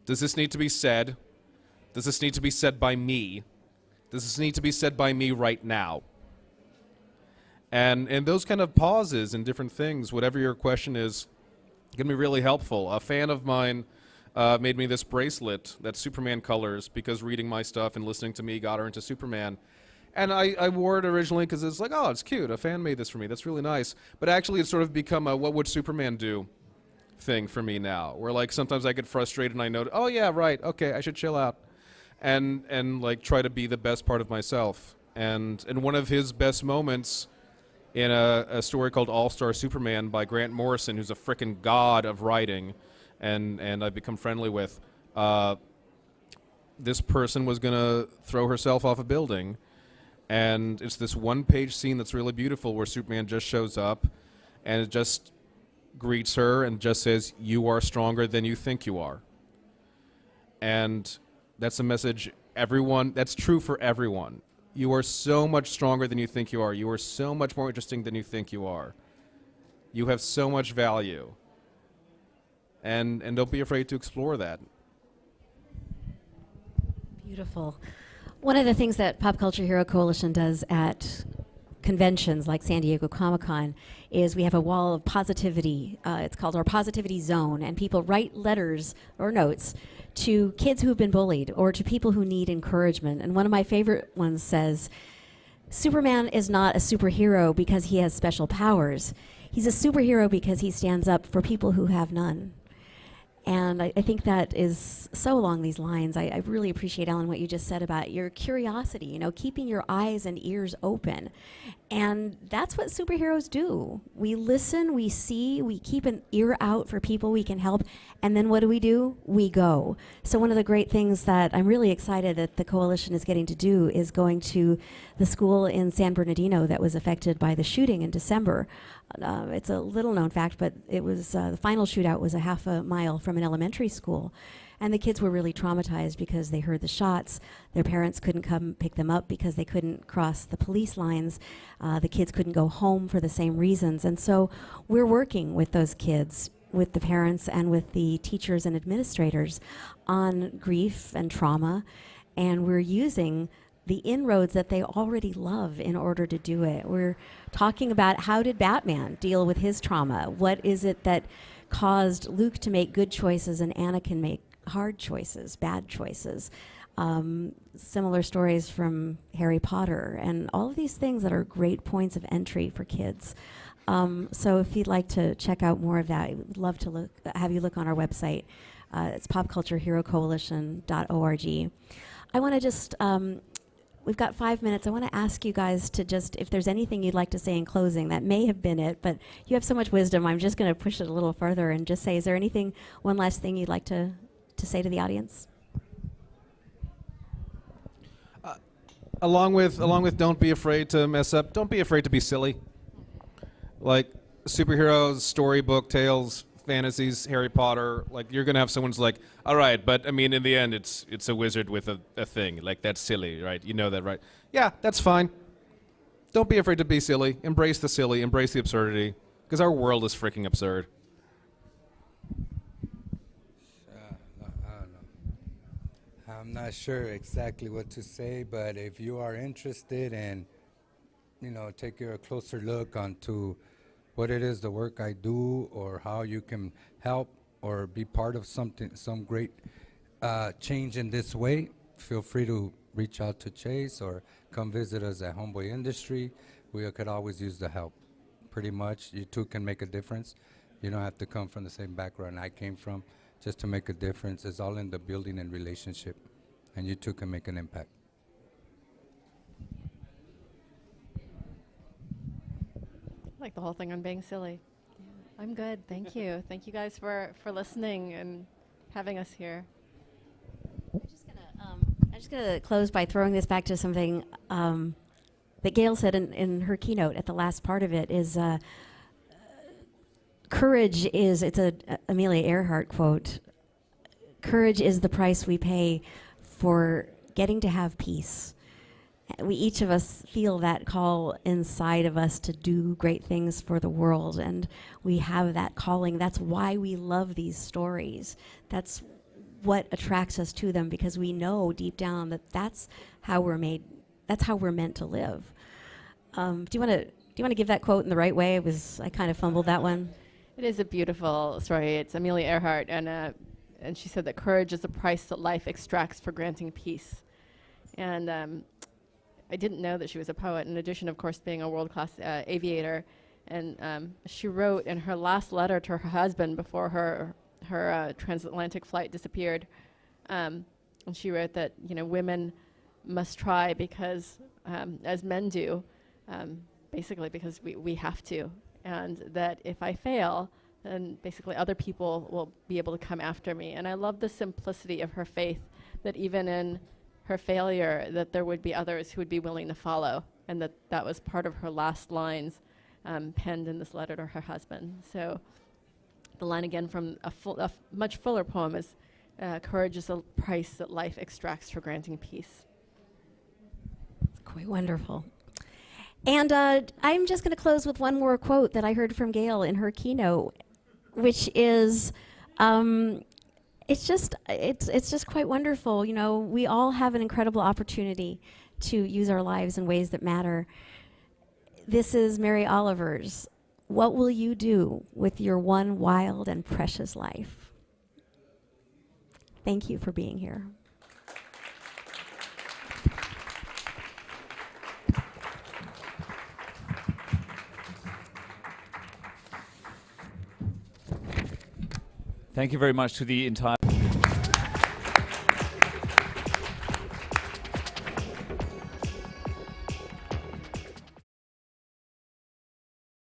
Does this need to be said? Does this need to be said by me? Does this need to be said by me right now? And those kind of pauses and different things, whatever your question is, can be really helpful. A fan of mine made me this bracelet that's Superman colors, because reading my stuff and listening to me got her into Superman. And I wore it originally because it's oh, it's cute. A fan made this for me. That's really nice. But actually it's sort of become a what would Superman do thing for me now, where sometimes I get frustrated and I know, oh yeah, right, okay, I should chill out. And try to be the best part of myself. And one of his best moments in a story called All-Star Superman by Grant Morrison, who's a frickin' god of writing, and I've become friendly with, this person was gonna throw herself off a building, and it's this one-page scene that's really beautiful where Superman just shows up and it just greets her and just says, "You are stronger than you think you are." And that's a message that's true for everyone. You are so much stronger than you think you are. You are so much more interesting than you think you are. You have so much value. And don't be afraid to explore that. Beautiful. One of the things that Pop Culture Hero Coalition does at conventions like San Diego Comic-Con is we have a wall of positivity. It's called our Positivity Zone, and people write letters or notes to kids who've been bullied or to people who need encouragement. And one of my favorite ones says, Superman is not a superhero because he has special powers. He's a superhero because he stands up for people who have none. And I think that is so along these lines. I really appreciate, Ellen, what you just said about your curiosity, you know, keeping your eyes and ears open. And that's what superheroes do. We listen, we see, we keep an ear out for people we can help, and then what do? We go. So one of the great things that I'm really excited that the coalition is getting to do is going to the school in San Bernardino that was affected by the shooting in December. It's a little known fact, but it was the final shootout was a half a mile from an elementary school. And the kids were really traumatized because they heard the shots. Their parents couldn't come pick them up because they couldn't cross the police lines. The kids couldn't go home for the same reasons. And so we're working with those kids, with the parents and with the teachers and administrators on grief and trauma. And we're using the inroads that they already love in order to do it. We're talking about how did Batman deal with his trauma? What is it that caused Luke to make good choices and Anakin make hard choices, bad choices? Similar stories from Harry Potter and all of these things that are great points of entry for kids. So if you'd like to check out more of that, we'd love to have you look on our website. It's popcultureherocoalition.org. I want to just we've got 5 minutes. I want to ask you guys to just, if there's anything you'd like to say in closing, that may have been it, but you have so much wisdom, I'm just going to push it a little further and just say, is there anything, one last thing you'd like to say to the audience? Along with don't be afraid to mess up, don't be afraid to be silly. Like superheroes, storybook tales, fantasies, Harry Potter, like you're gonna have someone's like, all right, but I mean in the end it's a wizard with a thing. Like that's silly, right? You know that, right? Yeah, that's fine. Don't be afraid to be silly. Embrace the silly, embrace the absurdity. Because our world is freaking absurd. I don't know. I'm not sure exactly what to say, but if you are interested in, you know, taking a closer look onto what it is, the work I do, or how you can help or be part of something, some great change in this way, feel free to reach out to Chase or come visit us at Homeboy Industry. We could always use the help. Pretty much, you two can make a difference. You don't have to come from the same background I came from just to make a difference. It's all in the building and relationship, and you two can make an impact. I like the whole thing on being silly. Yeah, I'm good. Thank you. Thank you guys for listening and having us here. I'm just gonna close by throwing this back to something that Gayle said in her keynote at the last part of it is courage is, it's a Amelia Earhart quote, courage is the price we pay for getting to have peace. We each of us feel that call inside of us to do great things for the world, and we have that calling. That's why we love these stories. That's what attracts us to them, because we know deep down that that's how we're made. That's how we're meant to live. Do you want to give that quote in the right way? I kind of fumbled that one. It is a beautiful story. It's Amelia Earhart, and she said that courage is the price that life extracts for granting peace. And I didn't know that she was a poet, in addition, of course, being a world-class aviator. And she wrote in her last letter to her husband before her transatlantic flight disappeared, and she wrote that, you know, women must try because, as men do, basically because we have to, and that if I fail, then basically other people will be able to come after me. And I love the simplicity of her faith, that even in her failure, that there would be others who would be willing to follow, and that was part of her last lines penned in this letter to her husband. So the line again from a much fuller poem is, courage is a price that life extracts for granting peace. It's quite wonderful. And I'm just going to close with one more quote that I heard from Gayle in her keynote, which is, it's just quite wonderful. You know, we all have an incredible opportunity to use our lives in ways that matter. This is Mary Oliver's. What will you do with your one wild and precious life? Thank you for being here. Thank you very much to the entire